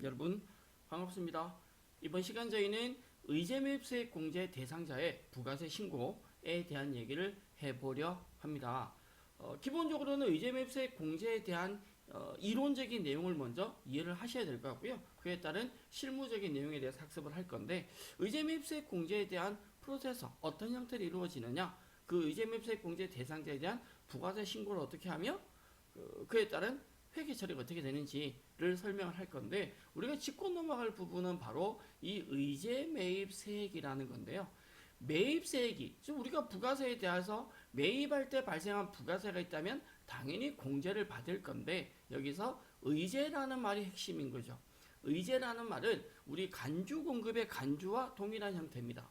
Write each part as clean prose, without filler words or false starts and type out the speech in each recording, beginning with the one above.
여러분 반갑습니다. 이번 시간 저희는 의제매입수익 공제 대상자의 부가세 신고에 대한 얘기를 해보려 합니다. 기본적으로는 의제매입수익 공제에 대한 이론적인 내용을 먼저 이해를 하셔야 될 것 같고요. 그에 따른 실무적인 내용에 대해서 학습을 할 건데, 의제매입수익 공제에 대한 프로세서 어떤 형태로 이루어지느냐, 그 의제매입수익 공제 대상자에 대한 부가세 신고를 어떻게 하며 그에 따른 회계 처리가 어떻게 되는지를 설명을 할 건데, 우리가 짚고 넘어갈 부분은 바로 이 의제 매입세액이라는 건데요. 매입세액이, 즉 우리가 부가세에 대해서 매입할 때 발생한 부가세가 있다면 당연히 공제를 받을 건데, 여기서 의제라는 말이 핵심인 거죠. 의제라는 말은 우리 간주 공급의 간주와 동일한 형태입니다.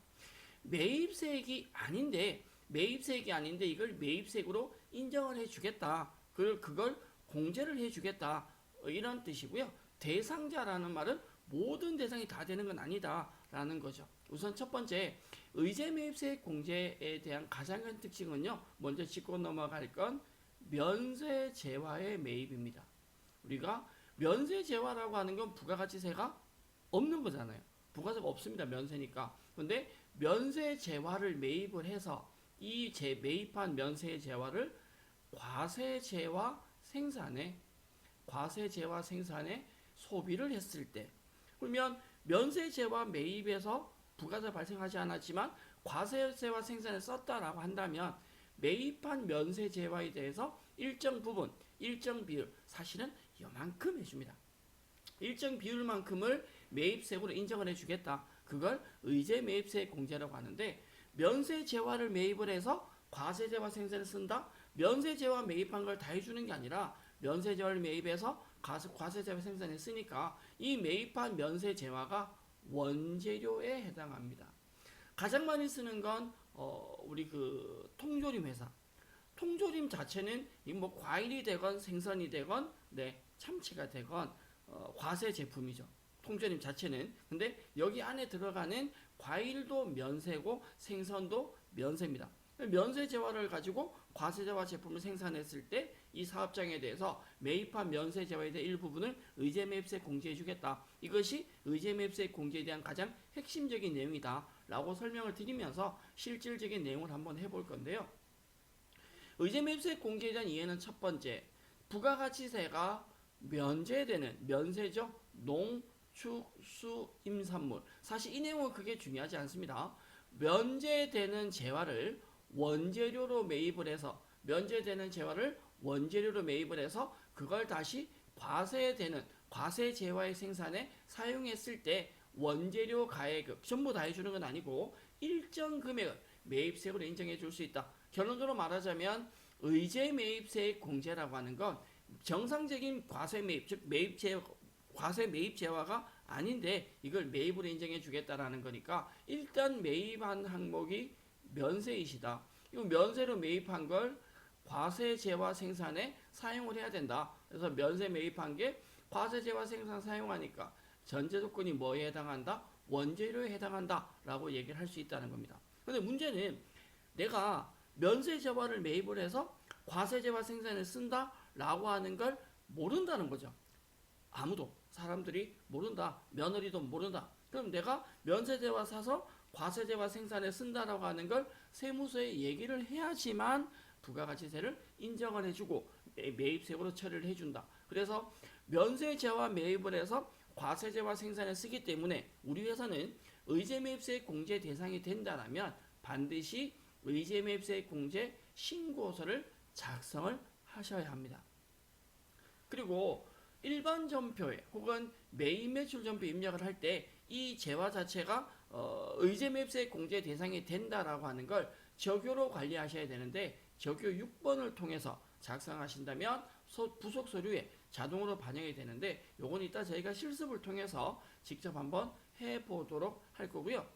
매입세액이 아닌데 이걸 매입세액으로 인정을 해주겠다. 그걸 공제를 해주겠다. 이런 뜻이고요. 대상자라는 말은 모든 대상이 다 되는 건 아니다라는 거죠. 우선 첫 번째, 의제매입세액 공제에 대한 가장 큰 특징은요. 먼저 짚고 넘어갈 건 면세제화의 매입입니다. 우리가 면세제화라고 하는 건 부가가치세가 없는 거잖아요. 부가세가 없습니다. 면세니까. 근데 면세제화를 매입을 해서 이 매입한 면세제화를 과세제화 생산에 소비를 했을 때, 그러면 면세제화 매입에서 부가세 발생하지 않았지만 과세제화 생산에 썼다라고 한다면 매입한 면세제화에 대해서 일정 부분, 일정 비율, 사실은 이만큼 해줍니다. 일정 비율만큼을 매입세액으로 인정을 해주겠다. 그걸 의제매입세액 공제라고 하는데, 면세제화를 매입을 해서 과세제화 생산에 쓴다? 면세제화 매입한 걸 다 해주는 게 아니라 면세제화를 매입해서 과세제화 생산에 쓰니까 이 매입한 면세제화가 원재료에 해당합니다. 가장 많이 쓰는 건 우리 그 통조림 회사. 통조림 자체는 뭐 과일이 되건 생선이 되건 참치가 되건 과세 제품이죠. 통조림 자체는. 근데 여기 안에 들어가는 과일도 면세고 생선도 면세입니다. 면세제화를 가지고 과세제화 제품을 생산했을 때 이 사업장에 대해서 매입한 면세제화에 대한 일부분을 의제매입세 공제해주겠다. 이것이 의제매입세 공제에 대한 가장 핵심적인 내용이다 라고 설명을 드리면서 실질적인 내용을 한번 해볼 건데요. 의제매입세 공제에 대한 이해는 첫 번째, 부가가치세가 면제되는, 면세죠. 농, 축, 수, 임산물. 사실 이 내용은 그게 중요하지 않습니다. 면제되는 재화를 원재료로 매입을 해서, 면제되는 재화를 원재료로 매입을 해서 그걸 다시 과세되는, 과세재화의 생산에 사용했을 때 원재료 가액 전부 다 해주는 건 아니고 일정 금액을 매입세액으로 인정해 줄 수 있다. 결론적으로 말하자면 의제매입세액 공제라고 하는 건 정상적인 과세매입, 즉 과세 매입 재화가 아닌데 이걸 매입으로 인정해 주겠다라는 거니까, 일단 매입한 항목이 면세이시다. 이 면세로 매입한 걸 과세 재화 생산에 사용을 해야 된다. 그래서 면세 매입한 게 과세 재화 생산 사용하니까 전제 조건이 뭐에 해당한다? 원재료에 해당한다라고 얘기를 할 수 있다는 겁니다. 근데 문제는 내가 면세 재화를 매입을 해서 과세 재화 생산에 쓴다라고 하는 걸 모른다는 거죠. 아무도, 사람들이 모른다. 며느리도 모른다. 그럼 내가 면세제화 사서 과세제화 생산에 쓴다라고 하는 걸 세무서에 얘기를 해야지만 부가가치세를 인정을 해주고 매입세액으로 처리를 해준다. 그래서 면세제화 매입을 해서 과세제화 생산에 쓰기 때문에 우리 회사는 의제매입세액 공제 대상이 된다면 반드시 의제매입세액 공제 신고서를 작성을 하셔야 합니다. 그리고 일반 전표에 혹은 매입 매출 전표 입력을 할 때 이 재화 자체가 의제매입세액 공제 대상이 된다라고 하는 걸 적요로 관리하셔야 되는데, 적요 6번을 통해서 작성하신다면 부속 서류에 자동으로 반영이 되는데, 요건 이따 저희가 실습을 통해서 직접 한번 해보도록 할 거고요.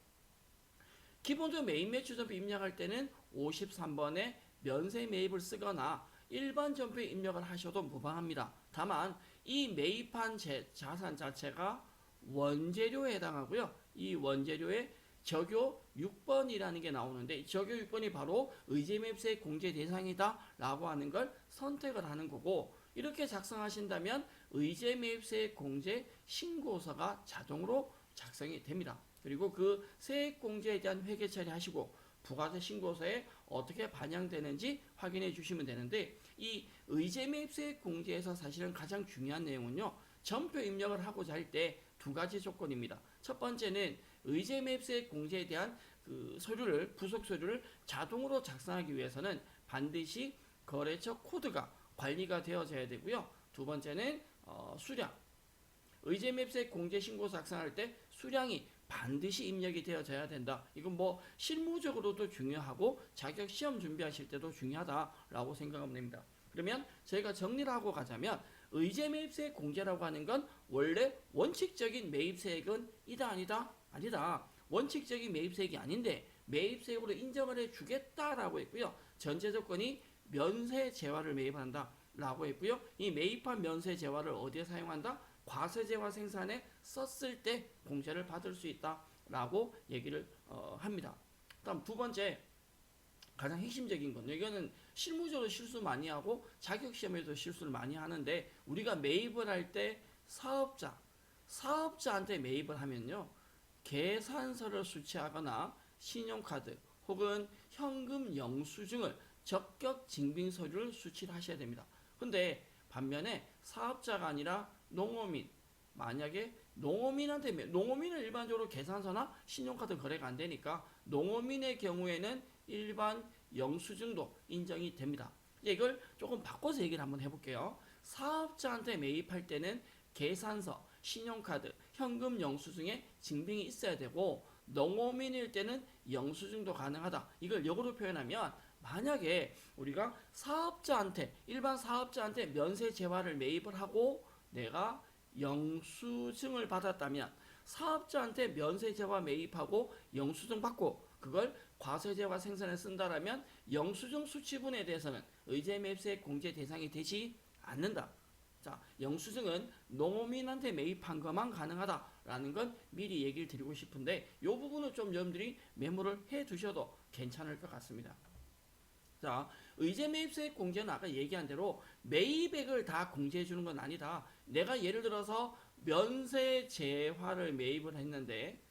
기본적으로 매입 매출 전표 입력할 때는 53번에 면세 매입을 쓰거나 일반 전표에 입력을 하셔도 무방합니다. 다만 이 매입한 자산 자체가 원재료에 해당하고요. 이 원재료에 적요 6번이라는 게 나오는데, 이 적요 6번이 바로 의제매입세 공제 대상이다 라고 하는 걸 선택을 하는 거고, 이렇게 작성하신다면 의제 매입세액 공제 신고서가 자동으로 작성이 됩니다. 그리고 그 세액 공제에 대한 회계 처리하시고 부가세 신고서에 어떻게 반영되는지 확인해 주시면 되는데, 이 의제 매입세액 공제에서 사실은 가장 중요한 내용은요, 전표 입력을 하고자 할 때 두 가지 조건입니다. 첫 번째는 의제 매입세액 공제에 대한 그 서류를, 부속 서류를 자동으로 작성하기 위해서는 반드시 거래처 코드가 관리가 되어져야 되고요. 두 번째는 수량, 의제 매입세액 공제 신고서 작성할 때 수량이 반드시 입력이 되어져야 된다. 이건 뭐 실무적으로도 중요하고 자격 시험 준비하실 때도 중요하다라고 생각하면 됩니다. 그러면 저희가 정리를 하고 가자면, 의제 매입세액 공제라고 하는 건 원래 원칙적인 매입세액은 이다 아니다? 아니다. 원칙적인 매입세액이 아닌데 매입세액으로 인정을 해주겠다라고 했고요. 전제 조건이 면세 재화를 매입한다 라고 했고요. 이 매입한 면세 재화를 어디에 사용한다? 과세재화 생산에 썼을 때 공제를 받을 수 있다라고 얘기를 합니다. 다음 두 번째, 가장 핵심적인 건, 이거는 실무적으로 실수 많이 하고 자격시험에도 실수를 많이 하는데, 우리가 매입을 할 때 사업자한테 매입을 하면요, 계산서를 수취하거나 신용카드 혹은 현금 영수증을 적격 증빙 서류를 수취를 하셔야 됩니다. 근데 반면에 사업자가 아니라 농어민, 만약에 농어민은 일반적으로 계산서나 신용카드 거래가 안 되니까 농어민의 경우에는 일반 영수증도 인정이 됩니다. 이걸 조금 바꿔서 얘기를 한번 해볼게요. 사업자한테 매입할 때는 계산서, 신용카드, 현금 영수증에 증빙이 있어야 되고, 농어민일 때는 영수증도 가능하다. 이걸 역으로 표현하면, 만약에 우리가 일반 사업자한테 면세 재화를 매입을 하고 내가 영수증을 받았다면, 사업자한테 면세 재화 매입하고 영수증 받고 그걸 과세재화 생산에 쓴다라면 영수증 수취분에 대해서는 의제 매입세액 공제 대상이 되지 않는다. 자, 영수증은 농어민한테 매입한 것만 가능하다라는 건 미리 얘기를 드리고 싶은데, 이 부분은 좀 여러분들이 메모를 해 두셔도 괜찮을 것 같습니다. 자, 의제 매입세액 공제는 아까 얘기한 대로 매입액을 다 공제해 주는 건 아니다. 내가 예를 들어서 면세 재화를 매입을 했는데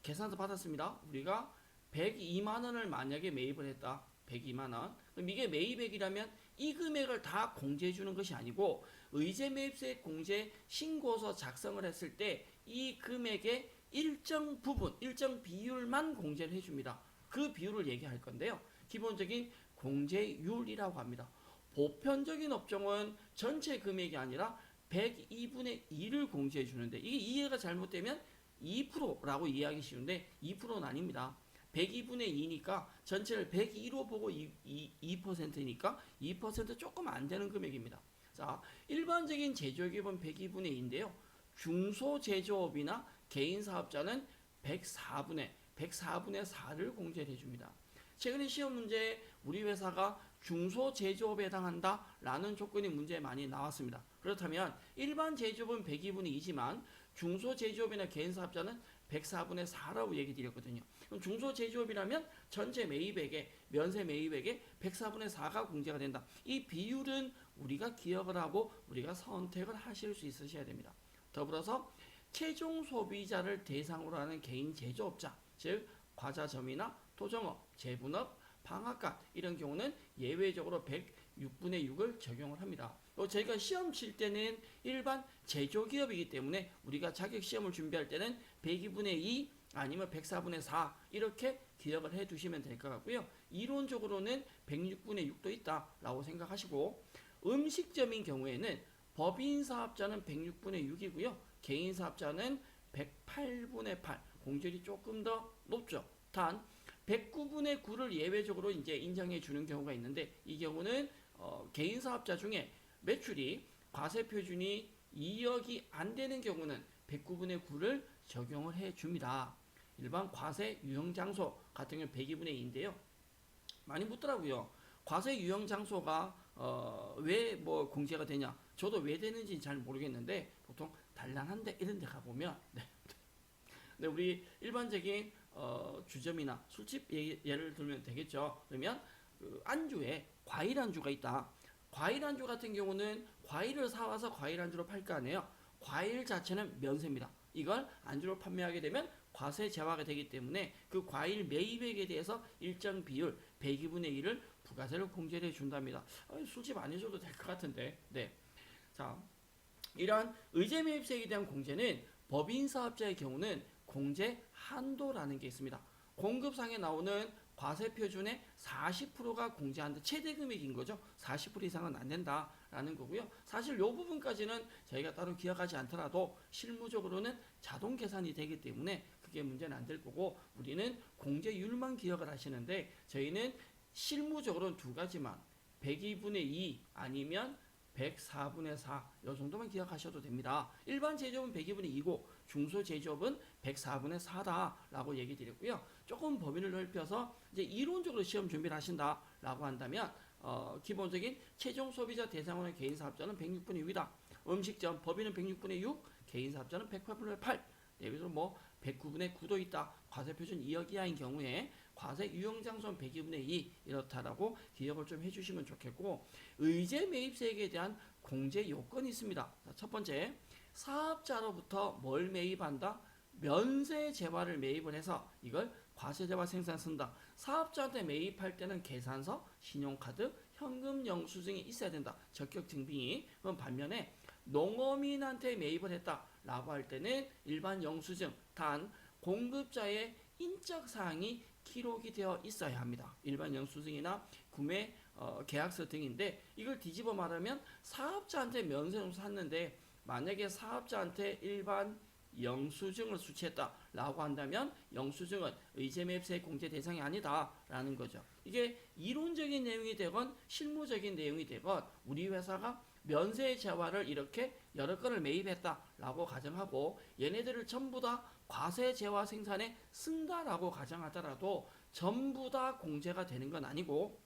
계산서 받았습니다. 우리가 102만 원을 만약에 매입을 했다. 102만 원. 그럼 이게 매입액이라면 이 금액을 다 공제해 주는 것이 아니고, 의제 매입세액 공제 신고서 작성을 했을 때 이 금액의 일정 부분, 일정 비율만 공제를 해줍니다. 그 비율을 얘기할 건데요. 기본적인 공제율이라고 합니다. 보편적인 업종은 전체 금액이 아니라 102분의 1을 공제해 주는데, 이게 이해가 잘못되면 2%라고 이해하기 쉬운데 2%는 아닙니다. 102분의 2니까 전체를 102로 보고 2%니까 2% 조금 안 되는 금액입니다. 자, 일반적인 제조기업은 102분의 2인데요. 중소제조업이나 개인사업자는 104분의 4를 공제해 줍니다. 최근에 시험 문제에 우리 회사가 중소제조업에 해당한다라는 조건이 문제에 많이 나왔습니다. 그렇다면 일반 제조업은 102분의 2지만 중소제조업이나 개인사업자는 104분의 4라고 얘기 드렸거든요. 그럼 중소제조업이라면 전체 매입액에, 면세 매입액에 104분의 4가 공제가 된다. 이 비율은 우리가 기억을 하고 우리가 선택을 하실 수 있으셔야 됩니다. 더불어서 최종 소비자를 대상으로 하는 개인 제조업자, 즉 과자점이나 토종업, 제분업, 방앗간 이런 경우는 예외적으로 106분의 6을 적용을 합니다. 저희가 시험 칠 때는 일반 제조기업이기 때문에 우리가 자격시험을 준비할 때는 102분의 2 아니면 104분의 4 이렇게 기억을 해 두시면 될 것 같고요. 이론적으로는 106분의 6도 있다라고 생각하시고, 음식점인 경우에는 법인사업자는 106분의 6이고요. 개인사업자는 108분의 8, 공제율이 조금 더 높죠. 단 109분의 9를 예외적으로 이제 인정해 주는 경우가 있는데, 이 경우는 개인 사업자 중에 매출이 과세 표준이 2억이 안 되는 경우는 109분의 9를 적용을 해 줍니다. 일반 과세 유형 장소 같은 경우는 102분의 2인데요. 많이 묻더라고요. 과세 유형 장소가 왜 뭐 공제가 되냐? 저도 왜 되는지 잘 모르겠는데 보통 단란한데 이런 데 가보면 네, 우리 일반적인 주점이나 술집 예를 들면 되겠죠. 그러면 그 안주에 과일 안주가 있다. 과일 안주 같은 경우는 과일을 사와서 과일 안주로 팔 거 아니에요. 과일 자체는 면세입니다. 이걸 안주로 판매하게 되면 과세 제화가 되기 때문에 그 과일 매입액에 대해서 일정 비율 102분의 1을 부가세로 공제해 준답니다. 술집 안 해줘도 될 것 같은데. 네. 자, 이러한 의제 매입세에 대한 공제는 법인 사업자의 경우는 공제 한도라는 게 있습니다. 공급상에 나오는 과세 표준의 40%가 공제한다. 최대 금액인 거죠. 40% 이상은 안 된다라는 거고요. 사실 이 부분까지는 저희가 따로 기억하지 않더라도 실무적으로는 자동 계산이 되기 때문에 그게 문제는 안 될 거고, 우리는 공제율만 기억을 하시는데 저희는 실무적으로는 두 가지만 102분의 2 아니면 104분의 4, 이 정도만 기억하셔도 됩니다. 일반 제조업은 102분의 2고 중소 제조업은 104분의 4다라고 얘기 드렸고요. 조금 범위를 넓혀서 이제 이론적으로 시험 준비를 하신다라고 한다면 기본적인 최종 소비자 대상으로 개인 사업자는 106분의 6이다. 음식점 법인은 106분의 6, 개인 사업자는 108분의 8. 예를 뭐 109분의 9도 있다. 과세 표준 2억 이하인 경우에 과세 유형 장소는 102분의 2 이렇다라고 기억을 좀 해주시면 좋겠고, 의제 매입세액에 대한 공제 요건이 있습니다. 첫 번째, 사업자로부터 뭘 매입한다? 면세 재화를 매입을 해서 이걸 과세 재화 생산 쓴다. 사업자한테 매입할 때는 계산서, 신용카드, 현금 영수증이 있어야 된다. 적격 증빙이. 그럼 반면에 농어민한테 매입을 했다라고 할 때는 일반 영수증, 단 공급자의 인적 사항이 기록이 되어 있어야 합니다. 일반 영수증이나 구매 계약서 등인데, 이걸 뒤집어 말하면 사업자한테 면세점 샀는데 만약에 사업자한테 일반 영수증을 수취했다라고 한다면 영수증은 의제 매입세 공제 대상이 아니다라는 거죠. 이게 이론적인 내용이 되건 실무적인 내용이 되건 우리 회사가 면세 재화를 이렇게 여러 건을 매입했다라고 가정하고 얘네들을 전부 다 과세 재화 생산에 쓴다라고 가정하더라도 전부 다 공제가 되는 건 아니고,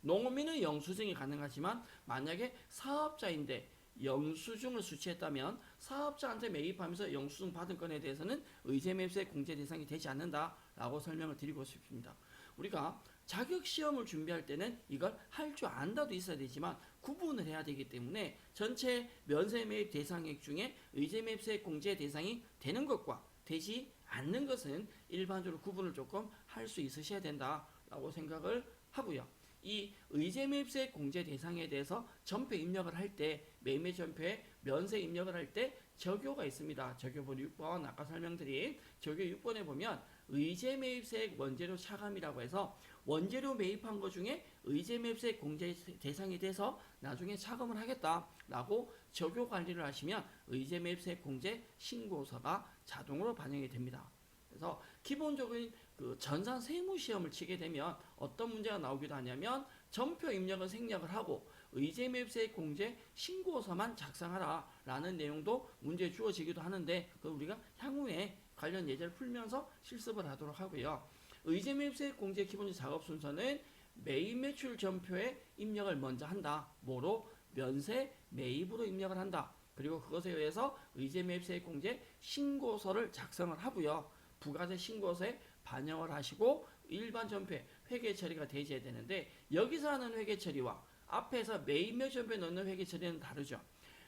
농민은 영수증이 가능하지만 만약에 사업자인데 영수증을 수취했다면 사업자한테 매입하면서 영수증 받은 건에 대해서는 의제 매입세 공제 대상이 되지 않는다라고 설명을 드리고 싶습니다. 우리가 자격 시험을 준비할 때는 이걸 할 줄 안다도 있어야 되지만 구분을 해야 되기 때문에 전체 면세 매입 대상액 중에 의제 매입세 공제 대상이 되는 것과 되지 않는 것은 일반적으로 구분을 조금 할 수 있으셔야 된다라고 생각을 하고요. 이 의제 매입세 공제 대상에 대해서 전표 입력을 할 때, 매매 전표에 면세 입력을 할 때 적요가 있습니다. 적요본 6번, 아까 설명드린 적요 6번에 보면 의제 매입세 원재료 차감이라고 해서 원재료 매입한 것 중에 의제 매입세 공제 대상이 돼서 나중에 차감을 하겠다라고 적요 관리를 하시면 의제 매입세 공제 신고서가 자동으로 반영이 됩니다. 그래서 기본적인 그 전산 세무 시험을 치게 되면 어떤 문제가 나오기도 하냐면 전표 입력은 생략을 하고 의제 매입세 공제 신고서만 작성하라 라는 내용도 문제에 주어지기도 하는데, 그 우리가 향후에 관련 예제를 풀면서 실습을 하도록 하고요. 의제 매입세 공제 기본적 작업 순서는 매입 매출 전표에 입력을 먼저 한다. 뭐로? 면세 매입으로 입력을 한다. 그리고 그것에 의해서 의제 매입세 공제 신고서를 작성을 하고요. 부가세 신고서에 반영을 하시고 일반 전표에 회계 처리가 되셔야 되는데, 여기서 하는 회계 처리와 앞에서 매입 매출 전표에 넣는 회계 처리는 다르죠.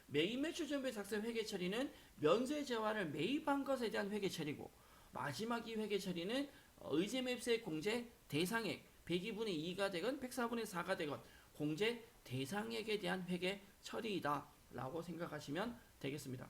매입 매출 전표 작성 회계 처리는 면세 재화를 매입한 것에 대한 회계 처리고, 마지막 이 회계 처리는 의제 매입세 공제 대상액 102분의 2가 되건 104분의 4가 되건 공제 대상액에 대한 회계 처리이다 라고 생각하시면 되겠습니다.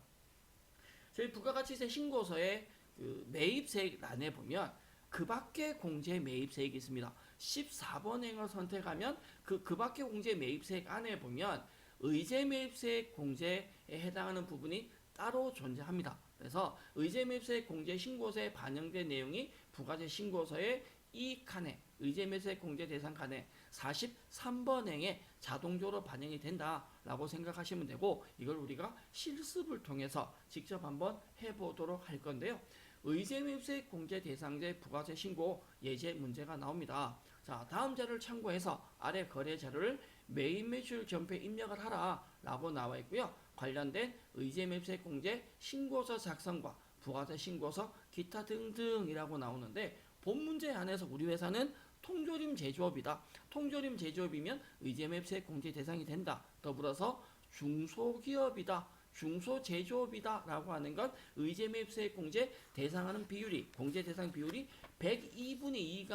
저희 부가가치세 신고서에 그 매입세액란에 보면 그 밖의 공제 매입세액이 있습니다. 14번행을 선택하면 그 밖의 공제 매입세액 안에 보면 의제 매입세액 공제에 해당하는 부분이 따로 존재합니다. 그래서 의제 매입세액 공제 신고서에 반영된 내용이 부가세 신고서의 이 칸에 의제 매입세액 공제 대상 칸에 43번행에 자동적으로 반영이 된다라고 생각하시면 되고, 이걸 우리가 실습을 통해서 직접 한번 해보도록 할 건데요. 의제 매입세액 공제 대상자 부가세 신고 예제 문제가 나옵니다. 자, 다음 자료를 참고해서 아래 거래 자료를 매입 매출 전표에 입력을 하라 라고 나와 있고요. 관련된 의제 매입세액 공제 신고서 작성과 부가세 신고서 기타 등등이라고 나오는데, 본 문제에 한해서 우리 회사는 통조림 제조업이다. 통조림 제조업이면 의제맵세 공제 대상이 된다. 더불어서 중소기업이다. 중소제조업이다 라고 하는 건 의제맵세 공제 대상하는 비율이 공제 대상 비율이 102분의 2가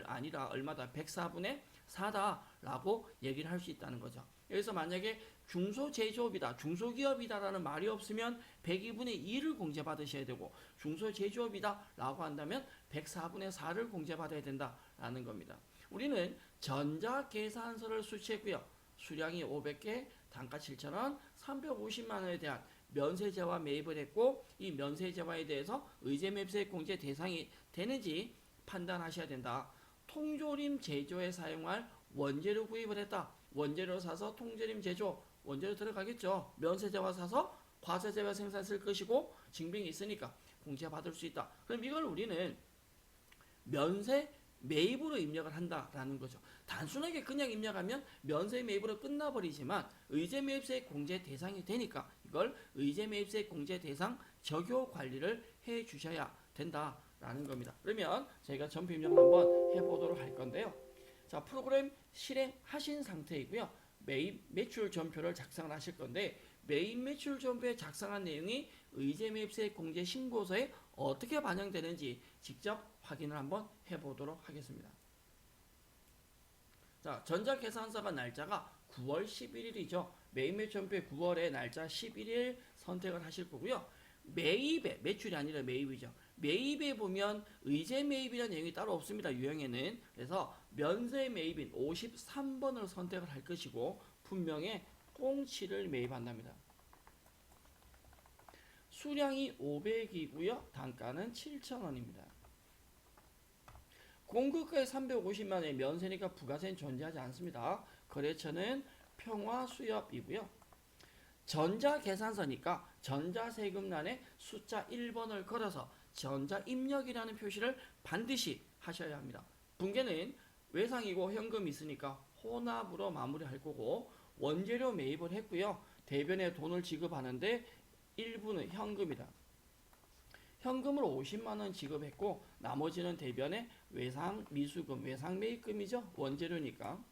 아니라 얼마다 104분의 4다 라고 얘기를 할 수 있다는 거죠. 여기서 만약에 중소제조업이다, 중소기업이다라는 말이 없으면 102분의 2를 공제받으셔야 되고 중소제조업이다 라고 한다면 104분의 4를 공제받아야 된다라는 겁니다. 우리는 전자계산서를 수취했고요. 수량이 500개, 단가 7,000원, 350만 원에 대한 면세제와 매입을 했고 이 면세제와에 대해서 의제맵세 공제 대상이 되는지 판단하셔야 된다. 통조림 제조에 사용할 원재료 구입을 했다. 원재료 사서 통조림 제조, 원재료 들어가겠죠. 면세제와 사서 과세제와 생산 쓸 것이고 징빙이 있으니까 공제받을 수 있다. 그럼 이걸 우리는 면세 매입으로 입력을 한다라는 거죠. 단순하게 그냥 입력하면 면세 매입으로 끝나버리지만 의제매입세 공제 대상이 되니까 이걸 의제매입세 공제 대상 적용 관리를 해 주셔야 된다라는 겁니다. 그러면 저희가 전표 입력을 한번 해보도록 할 건데요. 자, 프로그램 실행하신 상태이고요. 매입 매출 전표를 작성을 하실 건데 매입 매출 전표에 작성한 내용이 의제매입세 공제 신고서에 어떻게 반영되는지 직접 확인을 한번 해보도록 하겠습니다. 자, 전자계산서가 날짜가 9월 11일이죠. 매입 매출 전표의 9월에 날짜 11일 선택을 하실 거고요. 매입에 매출이 아니라 매입이죠. 매입에 보면 의제 매입이라는 내용이 따로 없습니다. 유형에는. 그래서 면세 매입인 53번을 선택을 할 것이고 분명히 꽁치를 매입한답니다. 수량이 500이고요. 단가는 7,000원입니다. 공급가에 350만 원의 면세니까 부가세는 존재하지 않습니다. 거래처는 평화수협이고요. 전자계산서니까 전자세금란에 숫자 1번을 걸어서 전자입력이라는 표시를 반드시 하셔야 합니다. 분계는 외상이고 현금이 있으니까 혼합으로 마무리할 거고 원재료 매입을 했고요. 대변에 돈을 지급하는데 일부는 현금이다. 현금으로 50만원 지급했고 나머지는 대변에 외상 미수금, 외상 매입금이죠. 원재료니까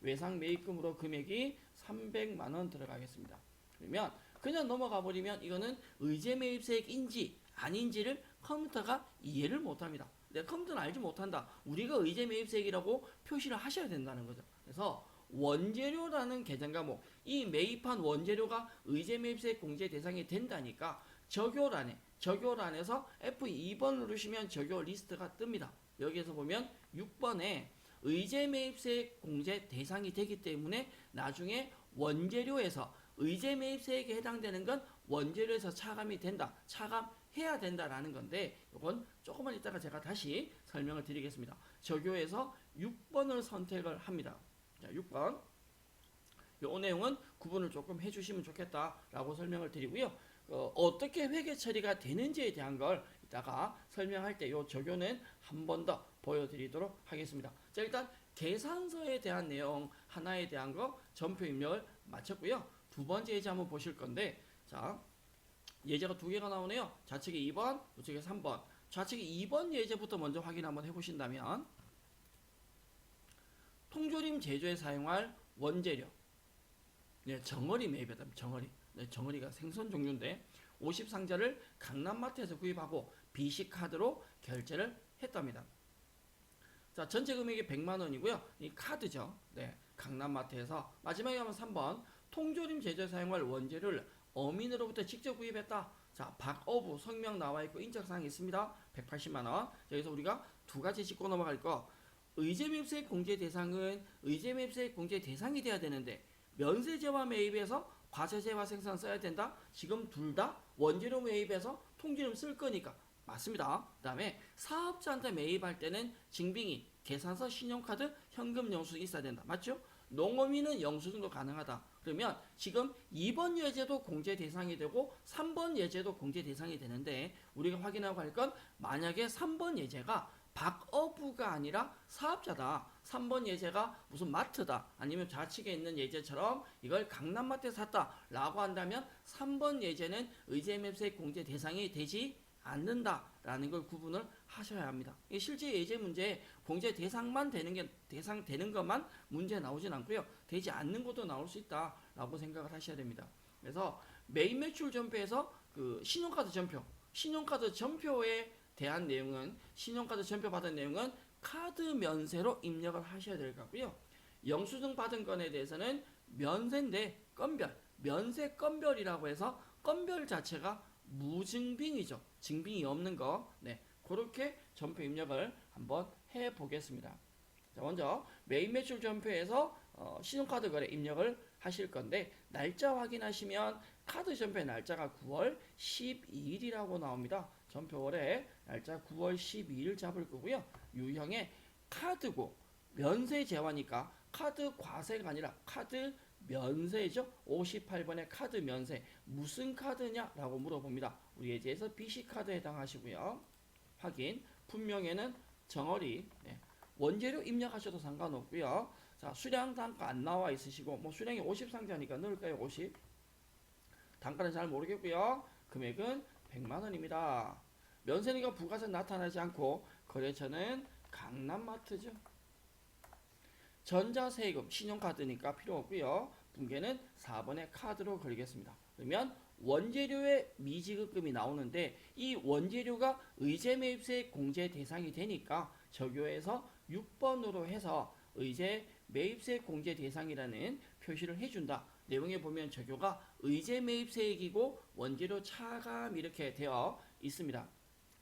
외상 매입금으로 금액이 300만원 들어가겠습니다. 그러면 그냥 넘어가 버리면 이거는 의제 매입세액인지 아닌지를 컴퓨터가 이해를 못합니다. 근데 컴퓨터는 알지 못한다. 우리가 의제 매입세액이라고 표시를 하셔야 된다는 거죠. 그래서 원재료라는 계정 과목, 이 매입한 원재료가 의제 매입세액 공제 대상이 된다니까 적요란에서 F2번 누르시면 적요 리스트가 뜹니다. 여기에서 보면 6번에 의제 매입세액 공제 대상이 되기 때문에 나중에 원재료에서 의제 매입세액에 해당되는 건 원재료에서 차감이 된다. 차감해야 된다라는 건데 이건 조금만 이따가 제가 다시 설명을 드리겠습니다. 적요에서 6번을 선택을 합니다. 자, 6번. 이 내용은 구분을 조금 해주시면 좋겠다라고 설명을 드리고요. 어떻게 회계 처리가 되는지에 대한 걸 이따가 설명할 때 이 적요는 한 번 더 보여드리도록 하겠습니다. 자, 일단 계산서에 대한 내용 하나에 대한 거 전표 입력을 마쳤고요. 두 번째 예제 한번 보실 건데, 자, 예제가 두 개가 나오네요. 좌측에 2번, 우측에 3번. 좌측에 2번 예제부터 먼저 확인 한번 해보신다면, 통조림 제조에 사용할 원재료, 네, 정어리 매입했다. 정어리. 네, 정어리가 생선 종류인데 50상자를 강남마트에서 구입하고 BC카드로 결제를 했답니다. 자, 전체 금액이 100만 원이고요. 이 카드죠. 네, 강남마트에서. 마지막에 하면 3번. 통조림 제조에 사용할 원재료를 어민으로부터 직접 구입했다. 자, 박어부 성명 나와 있고 인적사항이 있습니다. 180만 원. 여기서 우리가 두 가지 짚고 넘어갈 거. 의제매입세액 공제 대상은 의제매입세액 공제 대상이 돼야 되는데 면세제와 매입에서 과세제와 생산 써야 된다. 지금 둘 다 원재료 매입에서 통조림 쓸 거니까 맞습니다. 그 다음에 사업자한테 매입할 때는 징빙이, 계산서, 신용카드, 현금 영수증이 있어야 된다. 맞죠? 농어민은 영수증도 가능하다. 그러면 지금 2번 예제도 공제 대상이 되고 3번 예제도 공제 대상이 되는데 우리가 확인하고 할 건 만약에 3번 예제가 박어부가 아니라 사업자다. 3번 예제가 무슨 마트다. 아니면 좌측에 있는 예제처럼 이걸 강남마트에 샀다. 라고 한다면 3번 예제는 의제매입세액 공제 대상이 되지 않는다라는 걸 구분을 하셔야 합니다. 실제 예제 문제에 공제 대상만 되는 것만 문제 나오진 않고요. 되지 않는 것도 나올 수 있다라고 생각을 하셔야 됩니다. 그래서 메인 매출 전표에서 그 신용카드 전표에 대한 내용은 신용카드 전표 받은 내용은 카드 면세로 입력을 하셔야 될 것 같고요. 영수증 받은 건에 대해서는 면세인데 면세 건별이라고 해서 건별 자체가 무증빙이죠. 증빙이 없는 거. 네, 그렇게 전표 입력을 한번 해 보겠습니다. 자, 먼저 메인 매출 전표에서 신용카드 거래 입력을 하실 건데 날짜 확인하시면 카드 전표의 날짜가 9월 12일이라고 나옵니다. 전표월에 날짜 9월 12일 잡을 거고요. 유형의 카드고 면세 제화니까 카드 과세가 아니라 카드 면세죠. 58번의 카드 면세 무슨 카드냐라고 물어봅니다. 우리 예제에서 BC카드에 해당하시고요. 확인 분명에는 정어리 원재료 입력하셔도 상관없고요. 자, 수량 단가 안 나와 있으시고 뭐 수량이 50 상자니까 넣을까요? 50. 단가는 잘 모르겠고요. 금액은 100만 원입니다. 면세니까 부가세 나타나지 않고 거래처는 강남마트죠. 전자세금 신용카드니까 필요 없고요. 분계는 4번의 카드로 걸겠습니다. 그러면 원재료의 미지급금이 나오는데 이 원재료가 의제 매입세 공제 대상이 되니까 적용해서 6번으로 해서 의제 매입세 공제 대상이라는 표시를 해준다. 내용에 보면 적용가 의제 매입세액이고 원재료 차감 이렇게 되어 있습니다.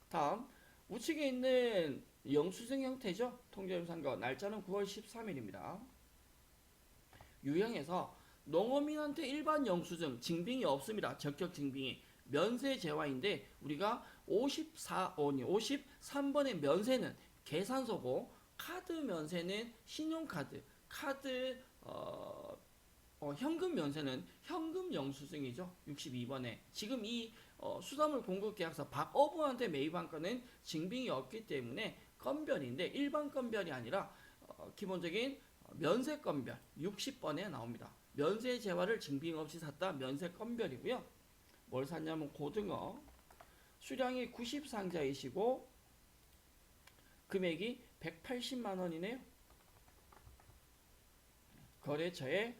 다음 우측에 있는 영수증 형태죠. 통계유산거 날짜는 9월 13일입니다. 유형에서 농어민한테 일반 영수증 증빙이 없습니다. 적격 증빙이 면세 제화인데 우리가 53번의 면세는 계산서고 카드 면세는 신용카드, 카드 현금 면세는 현금 영수증이죠. 62번에 지금 이 수산물 공급 계약서 박어부한테 매입한 건은 증빙이 없기 때문에 건별인데 일반 건별이 아니라 기본적인 면세 건별 60번에 나옵니다. 면세 제화를 증빙 없이 샀다 면세 건별이고요. 뭘 샀냐면 고등어 수량이 90상자이시고 금액이 180만 원이네요. 거래처의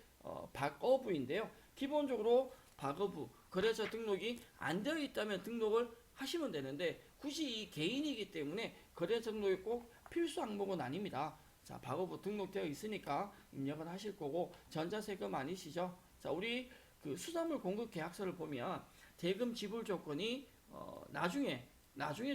박어부인데요. 기본적으로 박어부 거래처 등록이 안 되어 있다면 등록을 하시면 되는데 굳이 이 개인이기 때문에 거래처 등록이 꼭 필수 항목은 아닙니다. 자, 박어부 등록되어 있으니까 입력을 하실 거고 전자세금 아니시죠? 자, 우리 그 수산물 공급 계약서를 보면 대금 지불 조건이 나중에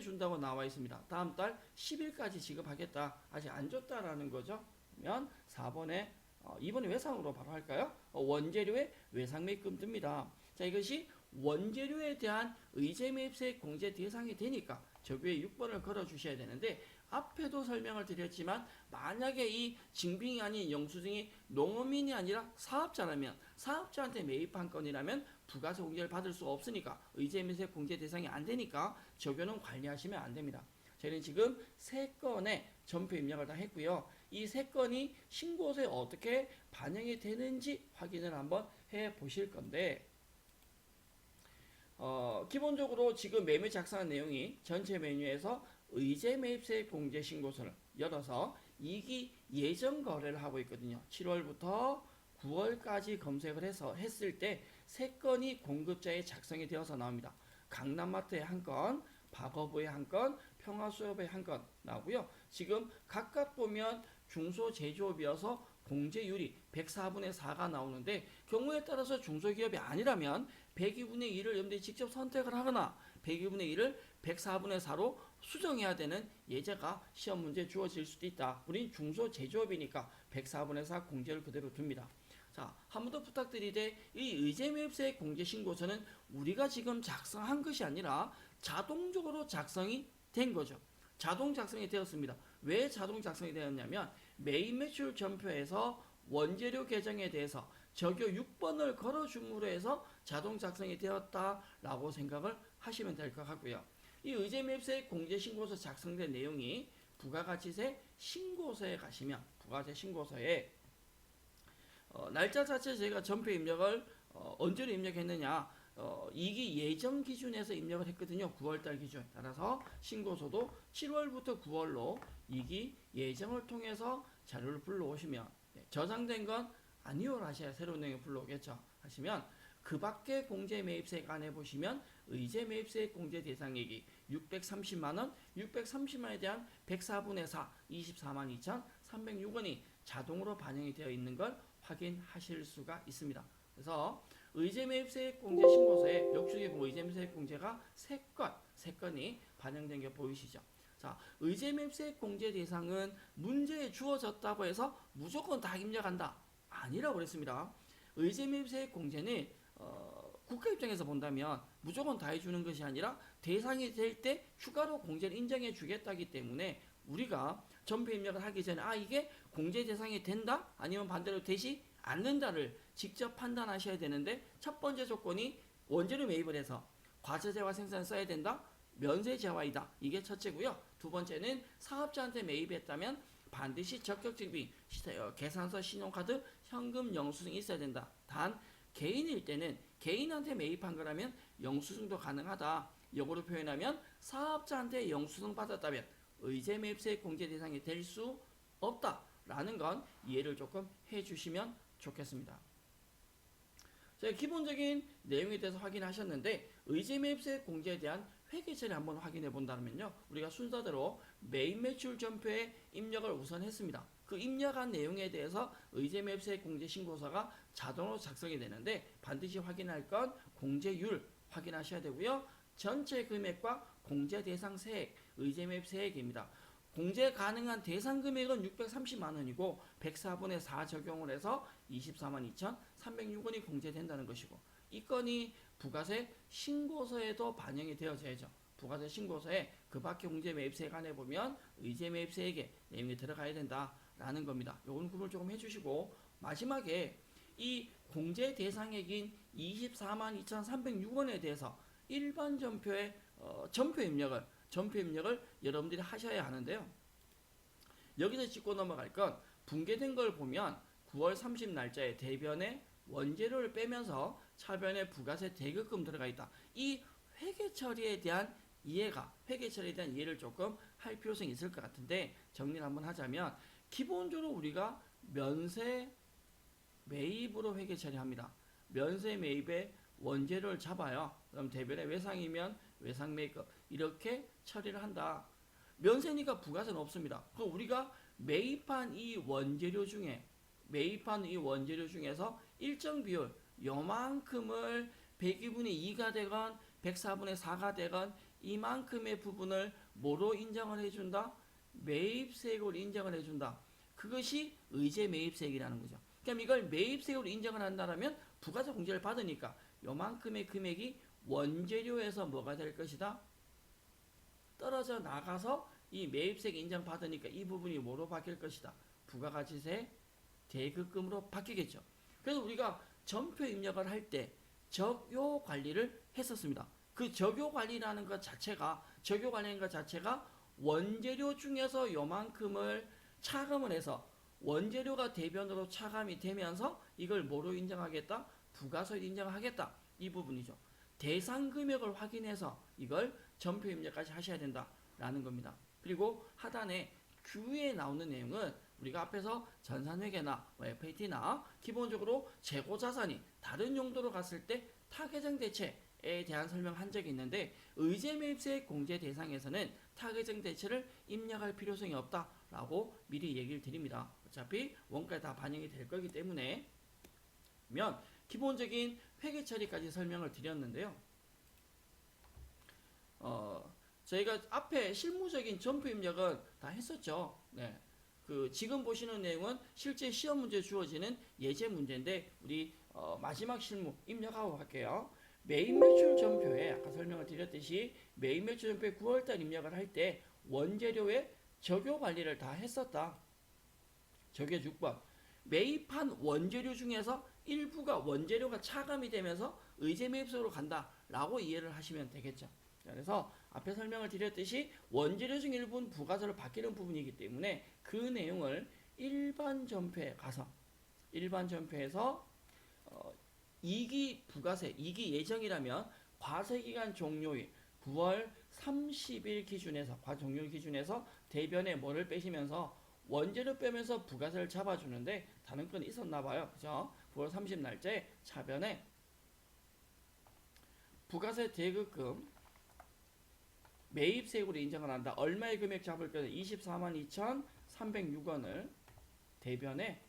준다고 나와 있습니다. 다음 달 10일까지 지급하겠다. 아직 안 줬다라는 거죠. 그러면 4번에 2번에 외상으로 바로 할까요? 원재료의 외상 매입금 듭니다. 자, 이것이 원재료에 대한 의제 매입세 공제 대상이 되니까 적유에 6번을 걸어 주셔야 되는데 앞에도 설명을 드렸지만 만약에 이 증빙이 아닌 영수증이 농어민이 아니라 사업자라면 사업자한테 매입한 건이라면 부가세 공제를 받을 수 없으니까 의제 매입세 공제 대상이 안 되니까 적용은 관리하시면 안 됩니다. 저희는 지금 3건의 전표 입력을 다 했고요. 이 3건이 신고서에 어떻게 반영이 되는지 확인을 한번 해 보실 건데 기본적으로 지금 매매 작성한 내용이 전체 메뉴에서 의제 매입세 공제 신고서를 열어서 2기 예정 거래를 하고 있거든요. 7월부터 9월까지 검색을 해서 했을 때 3건이 공급자에 작성이 되어서 나옵니다. 강남마트에 1건, 박어부에 1건, 평화수협에 1건 나오고요. 지금 각각 보면 중소제조업이어서 공제율이 104분의 4가 나오는데 경우에 따라서 중소기업이 아니라면 102분의 1을 여러분들이 직접 선택을 하거나 102분의 1을 104분의 4로 수정해야 되는 예제가 시험 문제에 주어질 수도 있다. 우린 중소제조업이니까 104분의 4 공제를 그대로 둡니다. 자, 한 번 더 부탁드리되 이 의제매입세 공제신고서는 우리가 지금 작성한 것이 아니라 자동적으로 작성이 된 거죠. 자동 작성이 되었습니다. 왜 자동 작성이 되었냐면 메인 매출 전표에서 원재료 계정에 대해서 적요 6번을 걸어줌으로 해서 자동 작성이 되었다라고 생각을 하시면 될 것 같고요. 이 의제매입세 공제신고서 작성된 내용이 부가가치세 신고서에 가시면 부가세 신고서에 날짜 자체 제가 전표 입력을 언제로 입력했느냐 이기 예정 기준에서 입력을 했거든요. 9월달 기준. 따라서 신고서도 7월부터 9월로 이기 예정을 통해서 자료를 불러오시면 저장된 건 아니오를 하셔야 새로운 내용이 불러오겠죠. 하시면 그 밖에 공제 매입세액 안에 보시면 의제 매입세액 공제 대상액이 630만원, 630만원에 대한 104분의 4, 24만 2,306원이 자동으로 반영이 되어 있는 걸 확인하실 수가 있습니다. 그래서 의제 매입세액 공제 신고서에 역주계공 의제 매입세액 공제가 3건이 반영된 게 보이시죠? 자, 의제 매입세액 공제 대상은 문제에 주어졌다고 해서 무조건 다 입력한다. 아니라고 그랬습니다. 의제 매입세액 공제는 국가 입장에서 본다면 무조건 다 해주는 것이 아니라 대상이 될 때 추가로 공제를 인정해 주겠다기 때문에 우리가 전표 입력을 하기 전에 이게 공제 대상이 된다? 아니면 반대로 되지 않는다를 직접 판단하셔야 되는데 첫 번째 조건이 원재료 매입을 해서 과세제와 생산을 써야 된다? 면세제와이다. 이게 첫째고요. 두 번째는 사업자한테 매입했다면 반드시 적격증빙, 계산서, 신용카드, 현금 영수증이 있어야 된다. 단 개인일 때는 개인한테 매입한 거라면 영수증도 가능하다. 역으로 표현하면 사업자한테 영수증 받았다면 의제 매입세액 공제 대상이 될 수 없다라는 건 이해를 조금 해주시면 좋겠습니다. 자, 기본적인 내용에 대해서 확인하셨는데 의제 매입세액 공제에 대한 회계 처리 한번 확인해 본다면요. 우리가 순서대로 매입 매출 전표에 입력을 우선 했습니다. 그 입력한 내용에 대해서 의제 매입세액 공제 신고서가 자동으로 작성이 되는데 반드시 확인할 건 공제율 확인하셔야 되고요. 전체 금액과 공제 대상 세액, 의제 매입 세액입니다. 공제 가능한 대상 금액은 630만 원이고 104분의 4 적용을 해서 24만 2,306원이 공제된다는 것이고 이 건이 부가세 신고서에도 반영이 되어져야죠. 부가세 신고서에 그 밖에 공제 매입세액 안에 보면 의제 매입세액에 내용이 들어가야 된다라는 겁니다. 요건 구분을 조금 해주시고 마지막에 이 공제 대상액인 24만 2,306원에 대해서 일반 전표의 전표 입력을 여러분들이 하셔야 하는데요. 여기서 짚고 넘어갈 건 붕괴된 걸 보면 9월 30 날짜에 대변에 원재료를 빼면서 차변에 부가세 대급금 들어가 있다. 이 회계 처리에 대한 이해를 조금 할 필요성이 있을 것 같은데 정리를 한번 하자면 기본적으로 우리가 면세 매입으로 회계 처리합니다. 면세 매입에 원재료를 잡아요. 그럼 대변에 외상이면 외상 매입금 이렇게 처리를 한다. 면세니까 부가세는 없습니다. 그럼 우리가 매입한 이 원재료 중에서 일정 비율 요만큼을 102분의 2가 되건 104분의 4가 되건 이만큼의 부분을 뭐로 인정을 해준다? 매입세액으로 인정을 해준다. 그것이 의제 매입세액이라는 거죠. 그럼 이걸 매입세액으로 인정을 한다면 부가세 공제를 받으니까 요만큼의 금액이 원재료에서 뭐가 될 것이다? 떨어져 나가서 이 매입세액 인정받으니까 이 부분이 뭐로 바뀔 것이다? 부가가치세 대급금으로 바뀌겠죠. 그래서 우리가 전표 입력을 할 때 적요 관리를 했었습니다. 그 적요 관리라는 것 자체가 원재료 중에서 요만큼을 차감을 해서 원재료가 대변으로 차감이 되면서 이걸 뭐로 인정하겠다? 부가세로 인정하겠다. 이 부분이죠. 대상 금액을 확인해서 이걸 전표 입력까지 하셔야 된다라는 겁니다. 그리고 하단에 규에 나오는 내용은 우리가 앞에서 전산회계나 FAT나 기본적으로 재고자산이 다른 용도로 갔을 때 타개정 대체에 대한 설명한 적이 있는데 의제 매입세액 공제 대상에서는 타개정 대체를 입력할 필요성이 없다라고 미리 얘기를 드립니다. 어차피 원가에 다 반영이 될 거기 때문에 기본적인 회계 처리까지 설명을 드렸는데요. 저희가 앞에 실무적인 전표 입력은 다 했었죠. 네. 지금 보시는 내용은 실제 시험 문제 주어지는 예제 문제인데 우리 마지막 실무 입력하고 갈게요. 매입 매출 전표에 아까 설명을 드렸듯이 매입 매출 전표에 9월달 입력을 할 때 원재료의 적요 관리를 다 했었다. 적요 6번. 매입한 원재료 중에서 일부가 원재료가 차감이 되면서 의제 매입소로 간다라고 이해를 하시면 되겠죠. 그래서 앞에 설명을 드렸듯이 원재료 중 일부는 부가세로 바뀌는 부분이기 때문에 그 내용을 일반 전표에 가서 일반 전표에서 2기 부가세, 2기 예정이라면 과세기간 종료일 9월 30일 기준에서 과종료 기준에서 대변에 뭐를 빼시면서 원재료 빼면서 부가세를 잡아주는데 다른 건 있었나 봐요. 그죠? 9월 30 날짜에 차변에 부가세 대급금 매입세액으로 인정을 한다. 얼마의 금액 잡을 거는 24만 2,306원을 대변에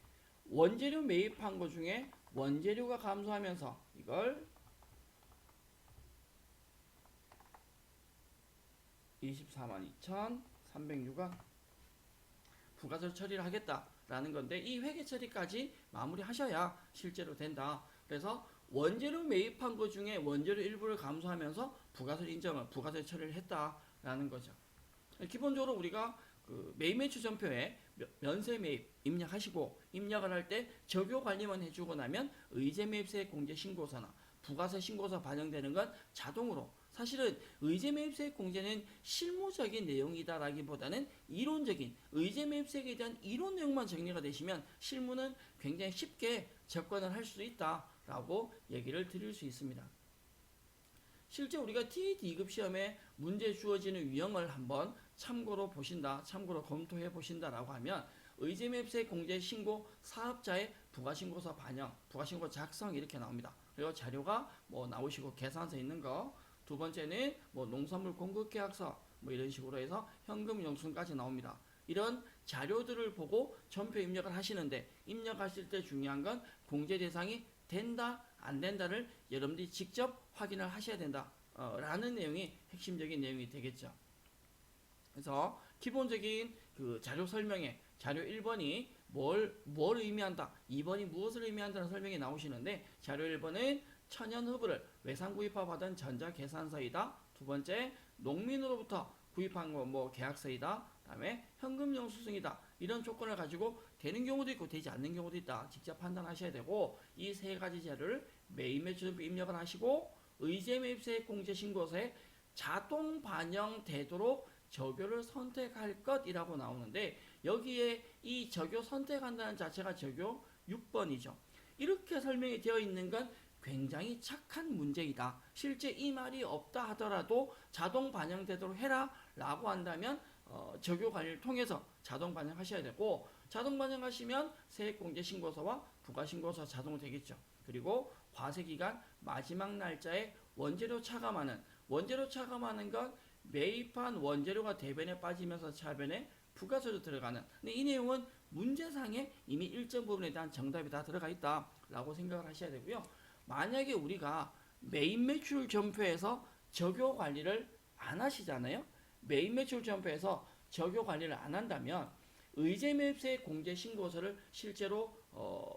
원재료 매입한 것 중에 원재료가 감소하면서 이걸 24만 2,306원 부가세 처리를 하겠다라는 건데 이 회계 처리까지 마무리하셔야 실제로 된다. 그래서 원재료 매입한 것 중에 원재료 일부를 감소하면서 부가세 인정을 부가세 처리를 했다라는 거죠. 기본적으로 우리가 그 매입 매출 전표에 면세 매입 입력하시고 입력을 할 때 적용 관리만 해주고 나면 의제 매입세 공제 신고서나 부가세 신고서 반영되는 건 자동으로 사실은 의제 매입세액 공제는 실무적인 내용이다라기보다는 이론적인 의제 매입세액에 대한 이론 내용만 정리가 되시면 실무는 굉장히 쉽게 접근을 할 수 있다라고 얘기를 드릴 수 있습니다. 실제 우리가 TAT 2급 시험에 문제 주어지는 유형을 한번 참고로 보신다, 참고로 검토해 보신다라고 하면 의제 매입세액 공제 신고 사업자의 부가신고서 반영, 부가신고 작성 이렇게 나옵니다. 그리고 자료가 뭐 나오시고 계산서 있는 거. 두 번째는 뭐 농산물 공급 계약서 뭐 이런 식으로 해서 현금 영수증까지 나옵니다. 이런 자료들을 보고 전표 입력을 하시는데 입력하실 때 중요한 건 공제 대상이 된다 안 된다를 여러분들이 직접 확인을 하셔야 된다 라는 내용이 핵심적인 내용이 되겠죠. 그래서 기본적인 그 자료 설명에 자료 1번이 뭘 의미한다, 2번이 무엇을 의미한다는 설명이 나오시는데 자료 1번은 천연허브를 외상 구입하 받은 전자계산서이다. 두 번째, 농민으로부터 구입한 거 뭐 계약서이다. 다음에 현금 영수증이다. 이런 조건을 가지고 되는 경우도 있고 되지 않는 경우도 있다. 직접 판단하셔야 되고 이 세 가지 자료를 매입 매출 입력을 하시고 의제 매입세액 공제 신고서에 자동 반영되도록 적용을 선택할 것이라고 나오는데 여기에 이 적용 선택한다는 자체가 적용 6번이죠. 이렇게 설명이 되어 있는 건 굉장히 착한 문제이다. 실제 이 말이 없다 하더라도 자동 반영되도록 해라 라고 한다면 적용 관리를 통해서 자동 반영하셔야 되고 자동 반영하시면 세액공제 신고서와 부가신고서 자동 되겠죠. 그리고 과세기간 마지막 날짜에 원재료 차감하는 건 매입한 원재료가 대변에 빠지면서 차변에 부가세로 들어가는. 근데 이 내용은 문제상에 이미 일정 부분에 대한 정답이 다 들어가 있다라고 생각을 하셔야 되고요. 만약에 우리가 매입 매출 전표에서 적용 관리를 안 하시잖아요. 매입 매출 전표에서 적용 관리를 안 한다면 의제 매입세액 공제 신고서를 실제로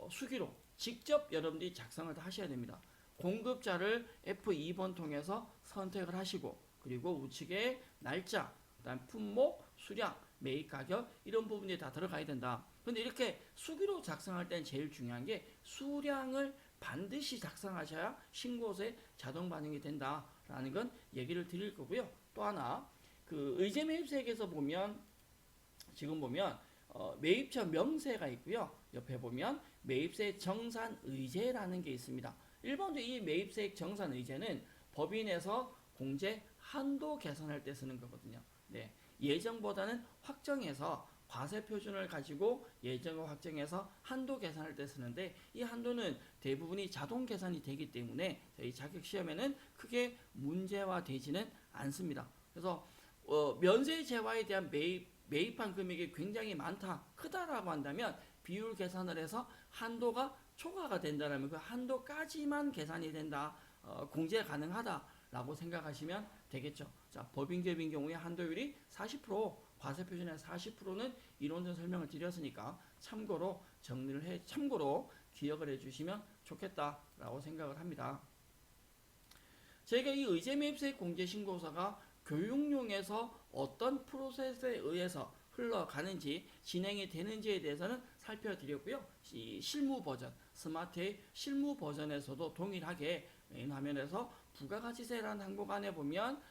수기로 직접 여러분들이 작성을 다 하셔야 됩니다. 공급자를 F2번 통해서 선택을 하시고 그리고 우측에 날짜, 그다음 품목, 수량, 매입 가격 이런 부분이 다 들어가야 된다. 근데 이렇게 수기로 작성할 때는 제일 중요한 게 수량을 반드시 작성하셔야 신고서에 자동 반영이 된다라는 건 얘기를 드릴 거고요. 또 하나 그 의제 매입세액에서 보면 지금 보면 매입처 명세가 있고요. 옆에 보면 매입세 정산 의제라는 게 있습니다. 일반적으로 이 매입세액 정산 의제는 법인에서 공제 한도 계산할 때 쓰는 거거든요. 네. 예정보다는 확정해서 과세 표준을 가지고 예정을 확정해서 한도 계산할 때 쓰는데 이 한도는 대부분이 자동 계산이 되기 때문에 저희 자격 시험에는 크게 문제화 되지는 않습니다. 그래서 면세 재화에 대한 매입한 금액이 굉장히 많다, 크다라고 한다면 비율 계산을 해서 한도가 초과가 된다면 그 한도까지만 계산이 된다, 공제 가능하다라고 생각하시면 되겠죠. 자, 법인기업인 경우에 한도율이 40%, 과세 표준의 40%는 이론적 설명을 드렸으니까 참고로 참고로 기억을 해주시면 좋겠다라고 생각을 합니다. 저희가 이 의제 매입세액 공제 신고서가 교육용에서 어떤 프로세스에 의해서 흘러가는지 진행이 되는지에 대해서는 살펴드렸고요. 이 실무 버전, 스마트의 실무 버전에서도 동일하게 메인 화면에서 부가가치세라는 항목 안에 보면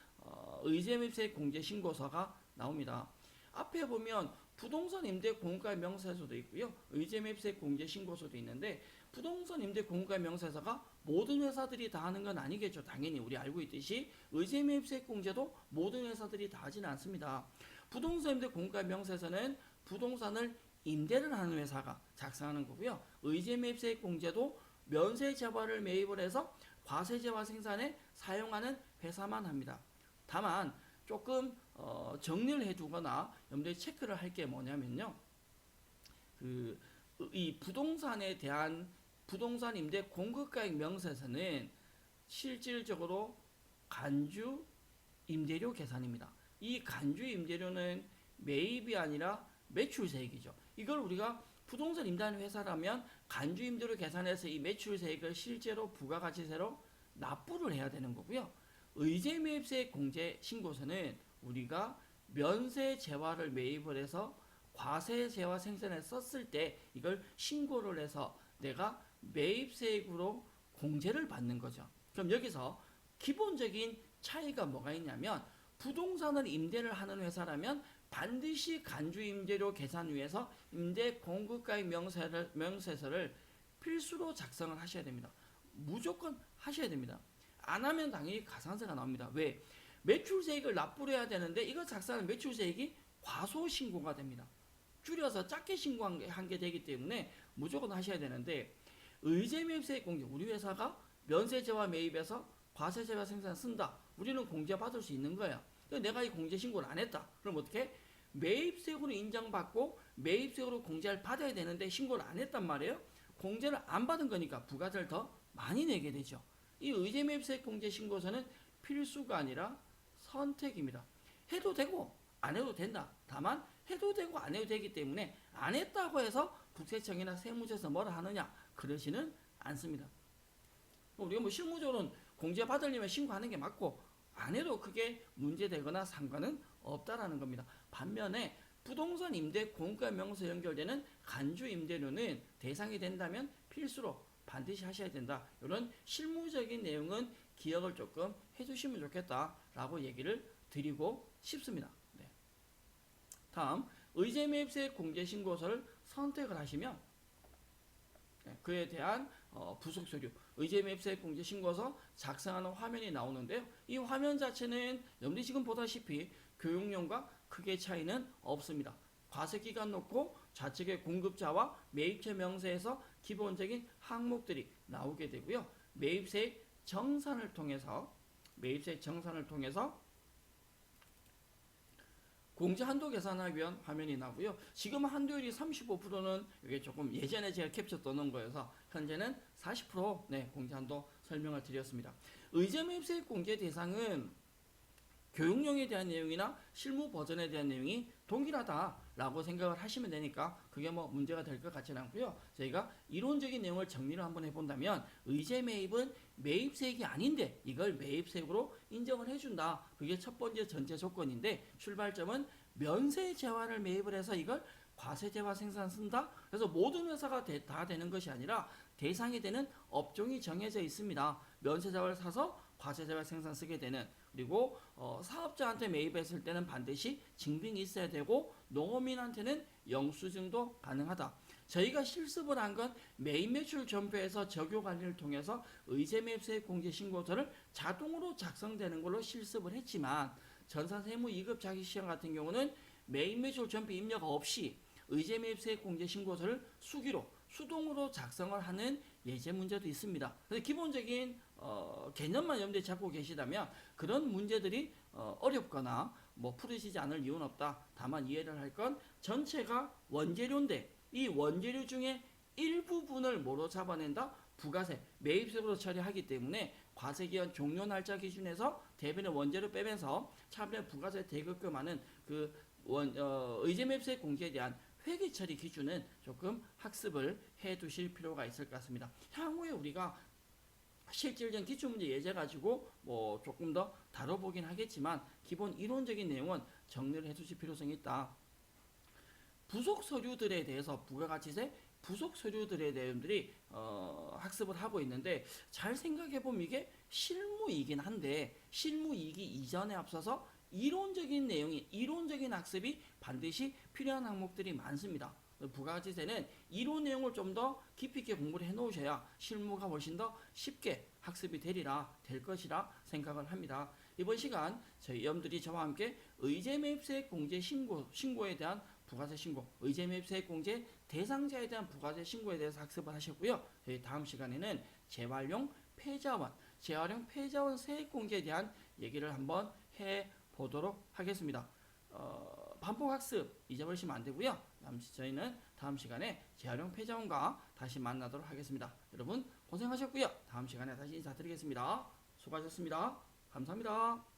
의제 매입세액 공제 신고서가 나옵니다. 앞에 보면 부동산 임대 공가 명세서도 있고요. 의제 매입세 공제 신고서도 있는데 부동산 임대 공가 명세서가 모든 회사들이 다 하는 건 아니겠죠. 당연히 우리 알고 있듯이 의제 매입세 공제도 모든 회사들이 다 하지는 않습니다. 부동산 임대 공가 명세서는 부동산을 임대를 하는 회사가 작성하는 거고요. 의제 매입세 공제도 면세 재화를 매입을 해서 과세 재화 생산에 사용하는 회사만 합니다. 다만 조금 정리를 해두거나 염두에 체크를 할 게 뭐냐면요. 이 부동산에 대한 부동산 임대 공급가액 명세서는 실질적으로 간주 임대료 계산입니다. 이 간주 임대료는 매입이 아니라 매출세액이죠. 이걸 우리가 부동산 임대하는 회사라면 간주 임대료 계산해서 이 매출세액을 실제로 부가가치세로 납부를 해야 되는 거고요. 의제 매입세 공제 신고서는 우리가 면세 재화를 매입을 해서 과세 재화 생산에 썼을 때 이걸 신고를 해서 내가 매입세액으로 공제를 받는 거죠. 그럼 여기서 기본적인 차이가 뭐가 있냐면 부동산을 임대를 하는 회사라면 반드시 간주 임대료 계산 위에서 임대 공급가액 명세서를 필수로 작성을 하셔야 됩니다. 무조건 하셔야 됩니다. 안 하면 당연히 가산세가 나옵니다. 왜? 매출세액을 납부를 해야 되는데 이거 작성하는 매출세액이 과소신고가 됩니다. 줄여서 작게 신고한 게 되기 때문에 무조건 하셔야 되는데 의제매입세액 공제 우리 회사가 면세재화 매입해서 과세재화 생산 쓴다. 우리는 공제받을 수 있는 거야. 내가 이 공제 신고를 안 했다. 그럼 어떻게? 매입세액으로 인정받고 매입세액으로 공제를 받아야 되는데 신고를 안 했단 말이에요. 공제를 안 받은 거니까 부가세를 더 많이 내게 되죠. 이 의제매입세액 공제 신고서는 필수가 아니라 선택입니다. 해도 되고 안 해도 된다. 다만 해도 되고 안 해도 되기 때문에 안 했다고 해서 국세청이나 세무서에서 뭐라 하느냐 그러지는 않습니다. 우리가 뭐 실무적으로는 공제 받으려면 신고하는 게 맞고 안 해도 크게 문제되거나 상관은 없다라는 겁니다. 반면에 부동산 임대 공가 명세 연결되는 간주 임대료는 대상이 된다면 필수로 반드시 하셔야 된다. 이런 실무적인 내용은 기억을 조금 해주시면 좋겠다라고 얘기를 드리고 싶습니다. 네. 다음 의제매입세 공제신고서를 선택을 하시면 그에 대한 부속 서류 의제매입세 공제신고서 작성하는 화면이 나오는데요. 이 화면 자체는 여러분들이 지금 보다시피 교육용과 크게 차이는 없습니다. 과세기간 놓고 좌측의 공급자와 매입처 명세에서 기본적인 항목들이 나오게 되고요. 매입세 정산을 통해서 공제 한도 계산하기 위한 화면이 나고요. 지금 한도율이 35%는 이게 조금 예전에 제가 캡처 떠놓은 거여서 현재는 40% 공제 한도 설명을 드렸습니다. 의제매입세 공제 대상은 교육용에 대한 내용이나 실무 버전에 대한 내용이 동일하다라고 생각을 하시면 되니까 그게 뭐 문제가 될 것 같지는 않고요. 저희가 이론적인 내용을 정리를 한번 해본다면 의제매입은 매입세액이 아닌데 이걸 매입세액으로 인정을 해준다. 그게 첫 번째 전제 조건인데 출발점은 면세재화를 매입을 해서 이걸 과세재화 생산 쓴다. 그래서 모든 회사가 다 되는 것이 아니라 대상이 되는 업종이 정해져 있습니다. 면세재화를 사서 과세재화 생산 쓰게 되는 그리고 사업자한테 매입했을 때는 반드시 증빙이 있어야 되고 농업인한테는 영수증도 가능하다. 저희가 실습을 한 건 매입 매출 전표에서 적용 관리를 통해서 의제매입세 공제 신고서를 자동으로 작성되는 걸로 실습을 했지만 전산세무 2급 자기시험 같은 경우는 매입 매출 전표 입력 없이 의제매입세 공제 신고서를 수동으로 작성을 하는 예제 문제도 있습니다. 그래서 기본적인 개념만 염두에 잡고 계시다면 그런 문제들이 어렵거나 뭐 풀으시지 않을 이유는 없다. 다만 이해를 할 건 전체가 원재료인데 이 원재료 중에 일부분을 뭐로 잡아낸다? 부가세, 매입세로 처리하기 때문에 과세기한 종료 날짜 기준에서 대변의 원재료 빼면서 차변의 부가세 대급금하는 의제매입세 공제에 대한 회계 처리 기준은 조금 학습을 해 두실 필요가 있을 것 같습니다. 향후에 우리가 실질적인 기출문제 예제 가지고 뭐 조금 더 다뤄보긴 하겠지만 기본 이론적인 내용은 정리를 해 두실 필요성이 있다. 부속 서류들에 대해서 부가가치세 부속 서류들의 내용들이 학습을 하고 있는데 잘 생각해 보면 이게 실무이긴 한데 실무이기 이전에 앞서서 이론적인 학습이 반드시 필요한 항목들이 많습니다. 부가가치세는 이론 내용을 좀 더 깊이 있게 공부를 해 놓으셔야 실무가 훨씬 더 쉽게 학습이 될 것이라 생각을 합니다. 이번 시간 저희 여러분들이 저와 함께 의제매입세액 공제 신고에 대한 부가세 신고, 의제매입세액 공제 대상자에 대한 부가세 신고에 대해서 학습을 하셨고요. 저희 다음 시간에는 재활용 폐자원 세액 공제에 대한 얘기를 한번 해 보도록 하겠습니다. 반복 학습 잊어버리시면 안 되고요. 저희는 다음 시간에 재활용 폐자원과 다시 만나도록 하겠습니다. 여러분 고생하셨고요. 다음 시간에 다시 인사드리겠습니다. 수고하셨습니다. 감사합니다.